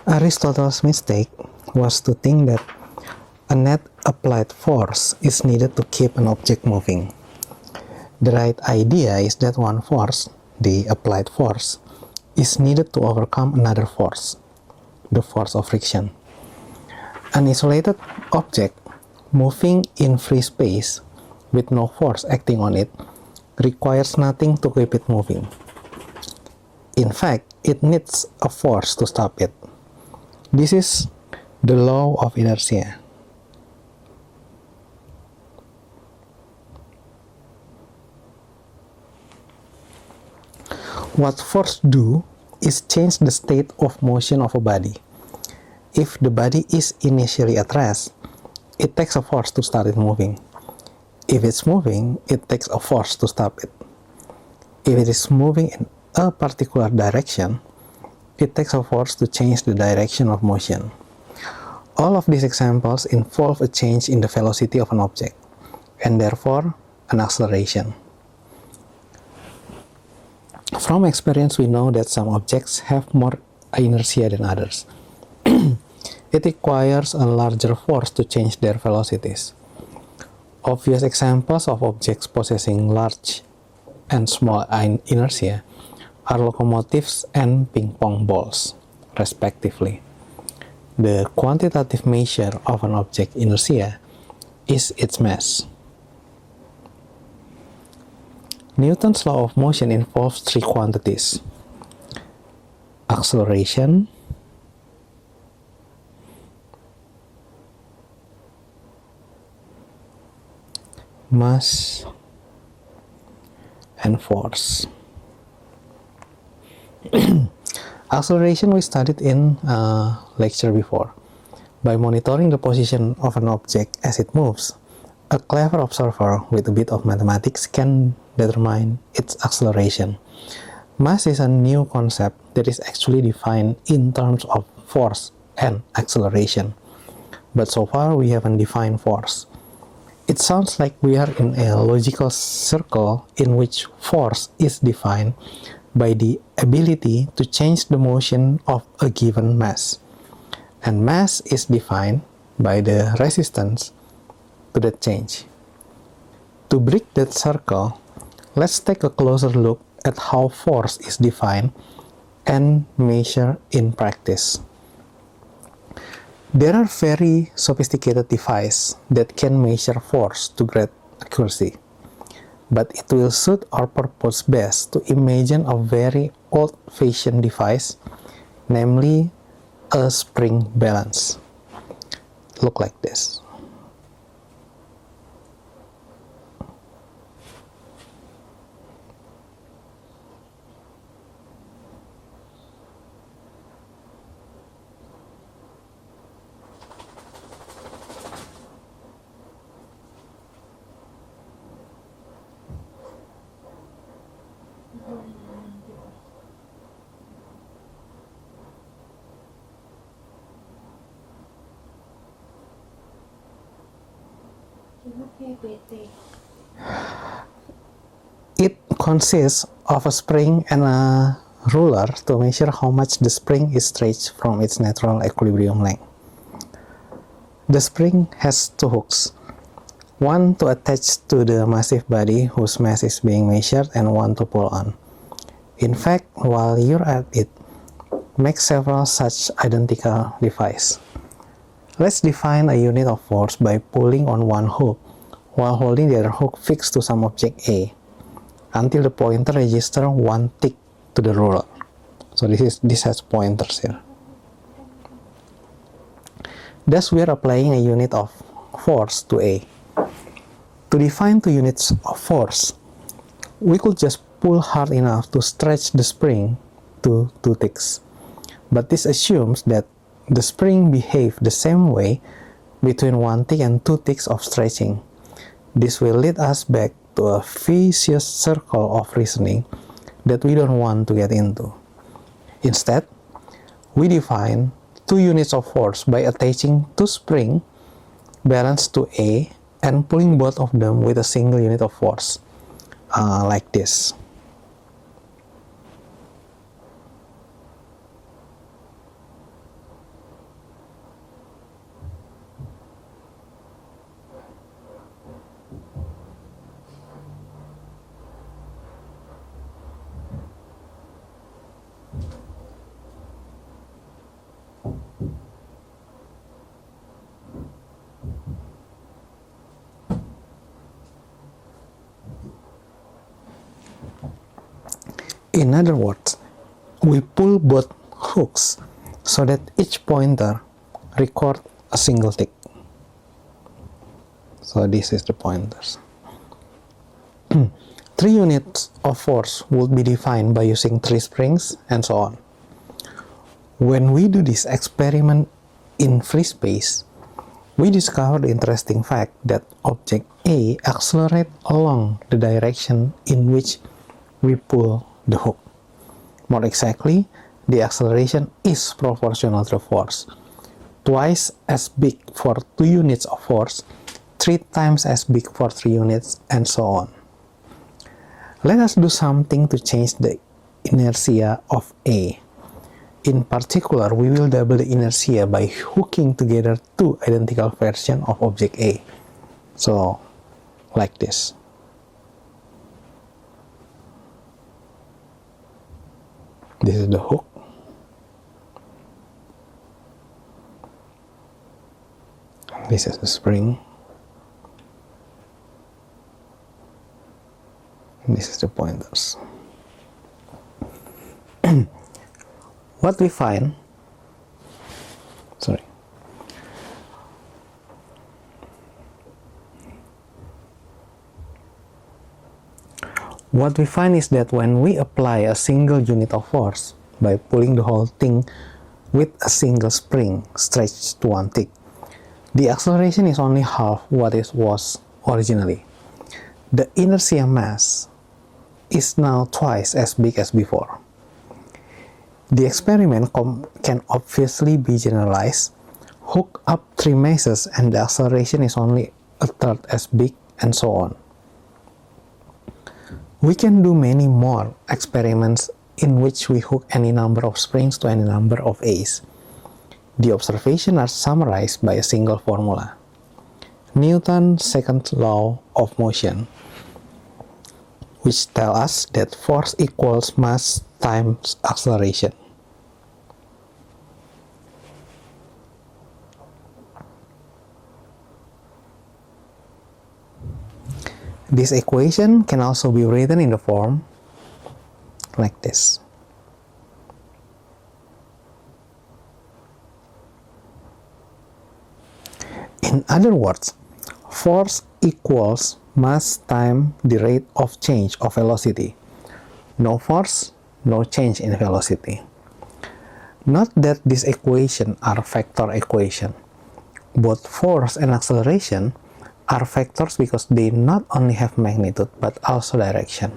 Aristotle's mistake was to think that a net applied force is needed to keep an object moving. The right idea is that one force, the applied force, is needed to overcome another force, the force of friction. An isolated object moving in free space with no force acting on it requires nothing to keep it moving. In fact, it needs a force to stop it. This is the law of inertia. What force do is change the state of motion of a body. If the body is initially at rest, it takes a force to start it moving. If it's moving, it takes a force to stop it. If it is moving in a particular direction, it takes a force to change the direction of motion. All of these examples involve a change in the velocity of an object, and therefore an acceleration. From experience, we know that some objects have more inertia than others. It requires a larger force to change their velocities. Obvious examples of objects possessing large and small inertia are locomotives and ping-pong balls, respectively. The quantitative measure of an object inertia is its mass. Newton's law of motion involves three quantities: acceleration, mass, and force. Acceleration we studied in a lecture before. By monitoring the position of an object as it moves, a clever observer with a bit of mathematics can determine its acceleration. Mass is a new concept that is actually defined in terms of force and acceleration. But so far we haven't defined force. It sounds like we are in a logical circle in which force is defined by the ability to change the motion of a given mass, and mass is defined by the resistance to that change. To break that circle, let's take a closer look at how force is defined and measured in practice. There are very sophisticated devices that can measure force to great accuracy, but it will suit our purpose best to imagine a very old-fashioned device, namely a spring balance. Look like this. It consists of a spring and a ruler to measure how much the spring is stretched from its natural equilibrium length. The spring has two hooks, one to attach to the massive body whose mass is being measured and one to pull on. In fact, while you're at it, make several such identical devices. Let's define a unit of force by pulling on one hook while holding the other hook fixed to some object A until the pointer registers one tick to the ruler. So this has pointers here. Thus we are applying a unit of force to A. To define two units of force, we could just pull hard enough to stretch the spring to two ticks. But this assumes that the spring behaves the same way between one tick and two ticks of stretching. This will lead us back to a vicious circle of reasoning that we don't want to get into. Instead, we define two units of force by attaching two springs balanced to A and pulling both of them with a single unit of force, like this. In other words, we pull both hooks so that each pointer records a single tick. So this is the pointers. 3 units of force would be defined by using 3 springs and so on. When we do this experiment in free space, we discovered the interesting fact that object A accelerates along the direction in which we pull the hook. More exactly, the acceleration is proportional to the force. Twice as big for 2 units of force, 3 times as big for 3 units, and so on. Let us do something to change the inertia of A. In particular, we will double the inertia by hooking together 2 identical versions of object A. So, like this. This is the hook. This is the spring. This is the pointers. What we find, is that when we apply a single unit of force by pulling the whole thing with a single spring stretched to one tick, the acceleration is only half what it was originally. The inertia mass is now twice as big as before. The experiment can obviously be generalized. Hook up 3 masses and the acceleration is only a third as big, and so on. We can do many more experiments in which we hook any number of springs to any number of A's. The observations are summarized by a single formula. Newton's second law of motion, which tells us that force equals mass times acceleration. This equation can also be written in the form like this. In other words, force equals mass times the rate of change of velocity. No force, no change in velocity. Note that these equations are vector equations. Both force and acceleration are vectors because they not only have magnitude but also direction.